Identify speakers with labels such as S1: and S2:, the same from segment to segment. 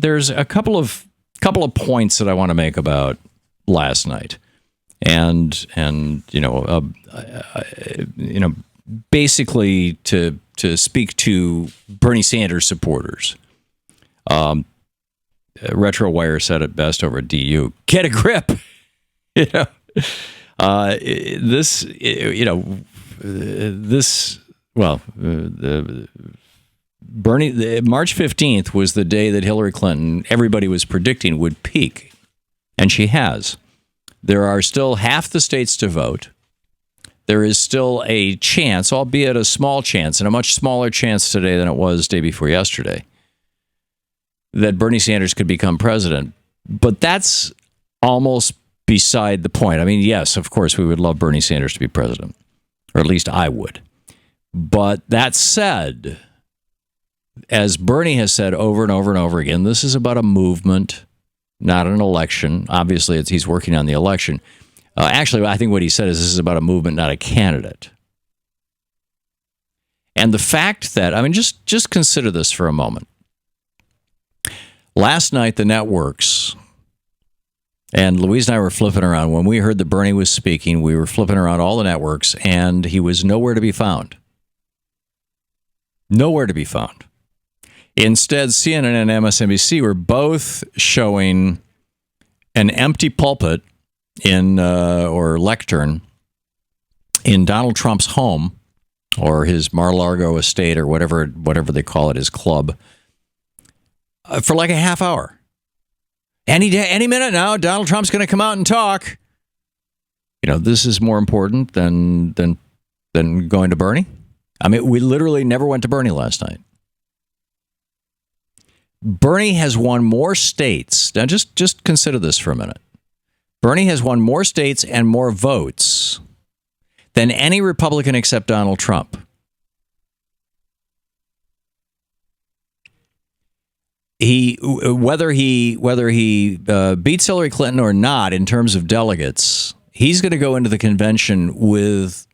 S1: there's a couple of points that I want to make about last night, and basically to speak to Bernie Sanders supporters. RetroWire said it best over at DU. Get a grip. March 15th was the day that Hillary Clinton, everybody was predicting, would peak. And she has. There are still half the states to vote. There is still a chance, albeit a small chance, and a much smaller chance today than it was day before yesterday, that Bernie Sanders could become president. But that's almost beside the point. I mean, yes, of course, we would love Bernie Sanders to be president, or at least I would. But that said, as Bernie has said over and over and over again, this is about a movement, not an election. Obviously, he's working on the election. Actually, I think what he said is this is about a movement, not a candidate. And the fact that, I mean, just consider this for a moment. Last night, the networks, and Louise and I were flipping around. When we heard that Bernie was speaking, we were flipping around all the networks, and he was nowhere to be found. Nowhere to be found. Instead, CNN and MSNBC were both showing an empty pulpit or lectern in Donald Trump's home, or his Mar-a-Lago estate, or whatever they call it, his club, for like a half hour. Any minute now, Donald Trump's going to come out and talk. This is more important than going to Bernie. I mean, we literally never went to Bernie last night. Bernie has won more states. Now, just consider this for a minute. Bernie has won more states and more votes than any Republican except Donald Trump. Whether he beats Hillary Clinton or not in terms of delegates, he's going to go into the convention with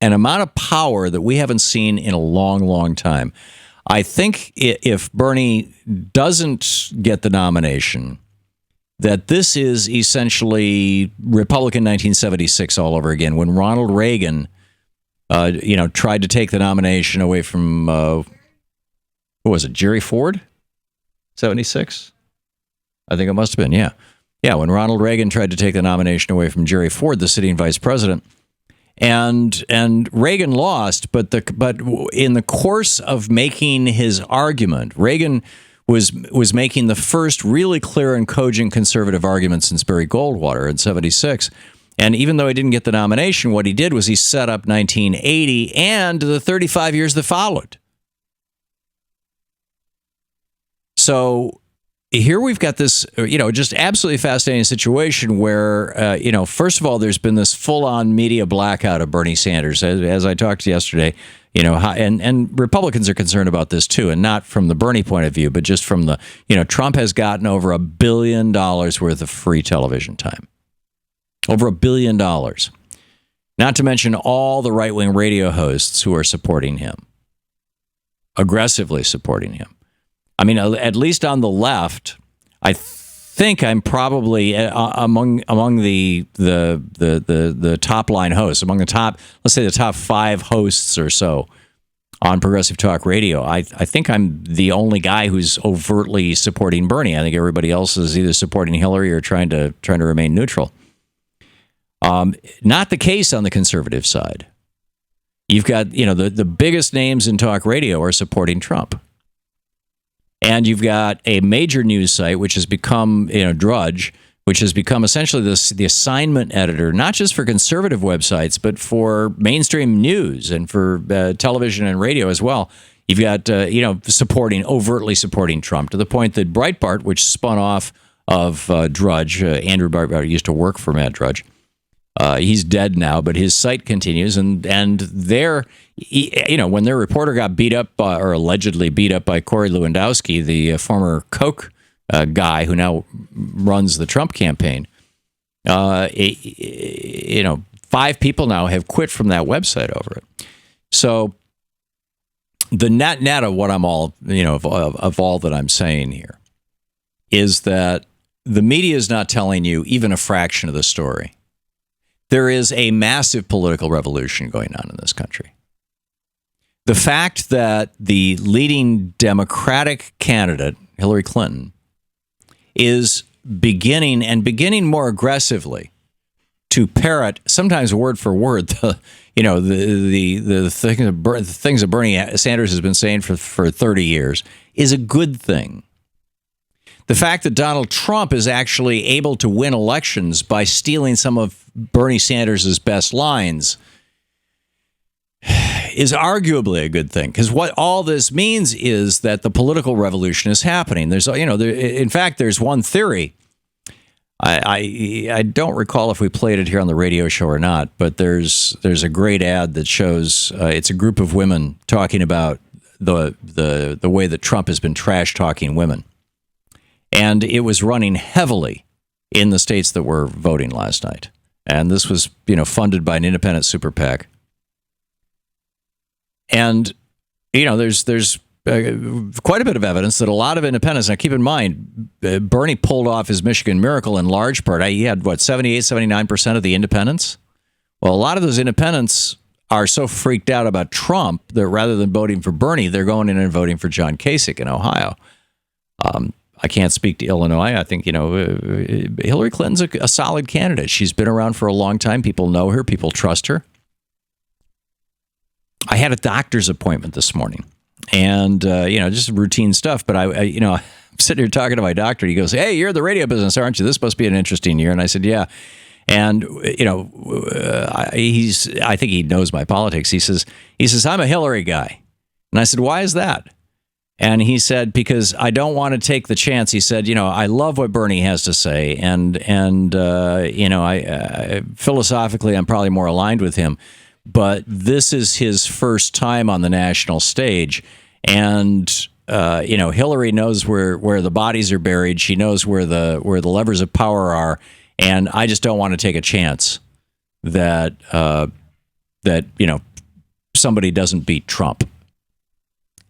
S1: an amount of power that we haven't seen in a long, long time. I think if Bernie doesn't get the nomination, that this is essentially Republican 1976 all over again, when Ronald Reagan, tried to take the nomination away from, who was it, Jerry Ford? 76? I think it must have been, yeah. Yeah, when Ronald Reagan tried to take the nomination away from Jerry Ford, the sitting vice president. And Reagan lost, but in the course of making his argument, Reagan was making the first really clear and cogent conservative argument since Barry Goldwater in 76. And even though he didn't get the nomination, what he did was he set up 1980 and the 35 years that followed. So here we've got this, just absolutely fascinating situation where, first of all, there's been this full-on media blackout of Bernie Sanders, as I talked yesterday, and Republicans are concerned about this too, and not from the Bernie point of view, but just from the, Trump has gotten over $1 billion worth of free television time. Over $1 billion. Not to mention all the right-wing radio hosts who are supporting him, aggressively supporting him. I mean, at least on the left, I think I'm probably among the top line hosts, among the top, let's say the top 5 hosts or so on Progressive Talk Radio. I think I'm the only guy who's overtly supporting Bernie. I think everybody else is either supporting Hillary or trying to remain neutral. Not the case on the conservative side. You've got, the biggest names in talk radio are supporting Trump. And you've got a major news site, which has become, Drudge, which has become essentially the assignment editor, not just for conservative websites, but for mainstream news and for television and radio as well. You've got, overtly supporting Trump, to the point that Breitbart, which spun off of Drudge, Andrew Breitbart used to work for Matt Drudge. He's dead now, but his site continues, and there, when their reporter got beat up or allegedly beat up by Corey Lewandowski, the former Koch guy who now runs the Trump campaign, 5 people now have quit from that website over it. So the net of what I'm all, of all that I'm saying here is that the media is not telling you even a fraction of the story. There is a massive political revolution going on in this country. The fact that the leading Democratic candidate, Hillary Clinton, is beginning more aggressively to parrot, sometimes word for word, the things that Bernie Sanders has been saying for 30 years, is a good thing. The fact that Donald Trump is actually able to win elections by stealing some of Bernie Sanders' best lines is arguably a good thing, because what all this means is that the political revolution is happening. In fact, there's one theory. I don't recall if we played it here on the radio show or not, but there's a great ad that shows it's a group of women talking about the way that Trump has been trash talking women. And it was running heavily in the states that were voting last night. And this was, funded by an independent super PAC. And, there's quite a bit of evidence that a lot of independents, now keep in mind, Bernie pulled off his Michigan miracle in large part. He had, 79% of the independents? Well, a lot of those independents are so freaked out about Trump that rather than voting for Bernie, they're going in and voting for John Kasich in Ohio. I can't speak to Illinois. I think, Hillary Clinton's a solid candidate. She's been around for a long time. People know her. People trust her. I had a doctor's appointment this morning and, just routine stuff. But I'm sitting here talking to my doctor. He goes, "Hey, you're in the radio business, aren't you? This must be an interesting year." And I said, "Yeah." And, I think he knows my politics. He says, "I'm a Hillary guy." And I said, "Why is that?" And he said, "Because I don't want to take the chance." He said, "I love what Bernie has to say. And I philosophically, I'm probably more aligned with him. But this is his first time on the national stage. And, Hillary knows where the bodies are buried. She knows where the levers of power are. And I just don't want to take a chance that somebody doesn't beat Trump."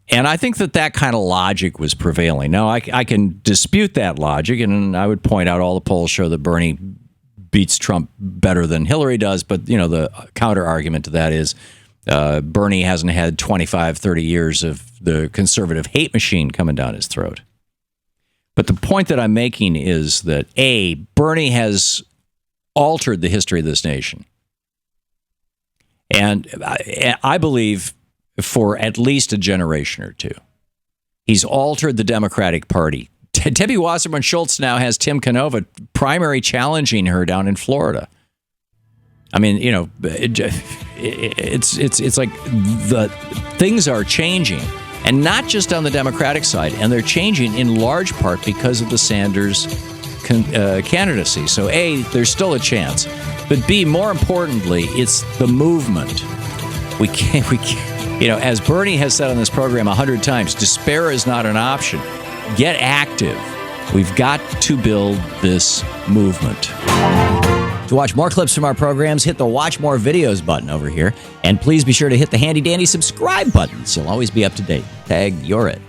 S1: And I think that kind of logic was prevailing. Now, I can dispute that logic, and I would point out all the polls show that Bernie beats Trump better than Hillary does. But, the counter argument to that is Bernie hasn't had 25, 30 years of the conservative hate machine coming down his throat. But the point that I'm making is that, A, Bernie has altered the history of this nation. And I believe for at least a generation or two. He's altered the Democratic Party. Debbie Wasserman Schultz now has Tim Canova primary challenging her down in Florida. I mean, it's like the things are changing, and not just on the Democratic side, and they're changing in large part because of the Sanders candidacy. So A, there's still a chance, but B, more importantly, it's the movement. We can't. As Bernie has said on this program 100 times, despair is not an option. Get active. We've got to build this movement. To watch more clips from our programs, hit the Watch More Videos button over here. And please be sure to hit the handy-dandy subscribe button so you'll always be up to date. Tag, you're it.